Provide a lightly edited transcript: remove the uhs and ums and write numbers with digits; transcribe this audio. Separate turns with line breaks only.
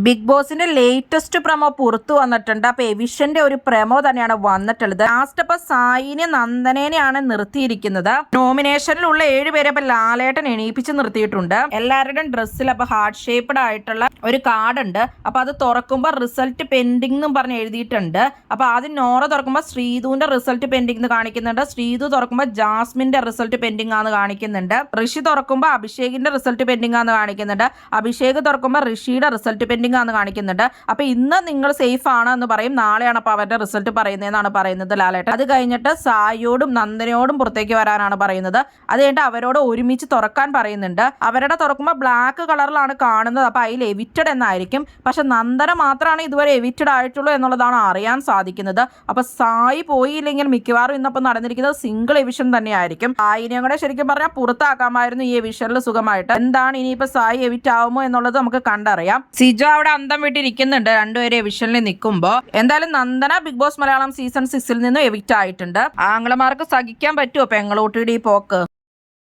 Big ബോസിന്റെ latest promo പുറത്തു വന്നിട്ടുണ്ട്. അപ്പൊ എവിഷന്റെ ഒരു പ്രമോ തന്നെയാണ് വന്നിട്ടുള്ളത്. ലാസ്റ്റ് അപ്പൊ സായിനെ നന്ദനേനെയാണ് നിർത്തിയിരിക്കുന്നത്. നോമിനേഷനിലുള്ള 7 പേരെ അപ്പൊ ലാലേട്ടൻ എണീപ്പിച്ച് നിർത്തിയിട്ടുണ്ട്. എല്ലാവരുടെയും ഡ്രസ്സിൽ അപ്പൊ ഹാർട്ട് ഷേപ്ഡ് ആയിട്ടുള്ള ഒരു കാർഡ് ഉണ്ട്. അപ്പൊ അത് തുറക്കുമ്പോൾ റിസൾട്ട് പെൻഡിംഗ് എന്നും പറഞ്ഞ് എഴുതിയിട്ടുണ്ട്. അപ്പൊ ആദ്യം നോറ തുറക്കുമ്പോൾ ശ്രീതുവിന്റെ റിസൾട്ട് പെൻഡിംഗ് എന്ന് കാണിക്കുന്നുണ്ട്. ശ്രീതു തുറക്കുമ്പോൾ ജാസ്മിന്റെ റിസൾട്ട് പെൻഡിംഗ് ആണെന്ന് കാണിക്കുന്നുണ്ട്. ഋഷി തുറക്കുമ്പോൾ അഭിഷേകിന്റെ റിസൾട്ട് പെൻഡിംഗ് ആണെന്ന് കാണിക്കുന്നുണ്ട്. അഭിഷേക് തുറക്കുമ്പോൾ ഋഷിയുടെ റിസൾട്ട് പെൻഡിംഗ് ആണെന്ന് കാണിക്കുന്നുണ്ട്. അപ്പൊ ഇന്ന് നിങ്ങൾ സേഫ് ആണ് എന്ന് പറയും, നാളെയാണ് അപ്പൊ അവരുടെ റിസൾട്ട് പറയുന്നതെന്നാണ് പറയുന്നത് ലാലേട്ടൻ. അത് കഴിഞ്ഞിട്ട് സായിയോടും നന്ദനയോടും പുറത്തേക്ക് വരാനാണ് പറയുന്നത്. അത് കഴിഞ്ഞിട്ട് അവരോട് ഒരുമിച്ച് തുറക്കാൻ പറയുന്നുണ്ട്. അവരുടെ തുറക്കുമ്പോൾ ബ്ലാക്ക് കളറിലാണ് കാണുന്നത്. അപ്പൊ അതിൽ എവിറ്റഡ് എന്നായിരിക്കും. പക്ഷെ നന്ദന മാത്രമാണ് ഇതുവരെ എവിറ്റഡ് ആയിട്ടുള്ളൂ എന്നുള്ളതാണ് അറിയാൻ സാധിക്കുന്നത്. അപ്പൊ സായി പോയില്ലെങ്കിൽ മിക്കവാറും ഇന്നപ്പം നടന്നിരിക്കുന്നത് സിംഗിൾ എവിഷൻ തന്നെയായിരിക്കും. സായിനെയും കൂടെ ശരിക്കും പറഞ്ഞാൽ പുറത്താക്കാമായിരുന്നു ഈ എവിഷനിൽ സുഖമായിട്ട്. എന്താണ് ഇനിയിപ്പോ സായി എവിറ്റ് ആവുമോ എന്നുള്ളത് നമുക്ക് കണ്ടറിയാം. സിജോ അവിടെ അന്തം വിട്ടിരിക്കുന്നുണ്ട് രണ്ടുപേരെ എവിഷനിൽ നിൽക്കുമ്പോൾ. എന്തായാലും Nandana Bigg Boss Malayalam season 6 നിന്ന് എവിക്റ്റ് ആയിട്ടുണ്ട്. ആംഗ്ലമാർക്ക് സഹിക്കാൻ പറ്റുമോ പെങ്ങളോട്ടിയുടെ ഈ പോക്ക്?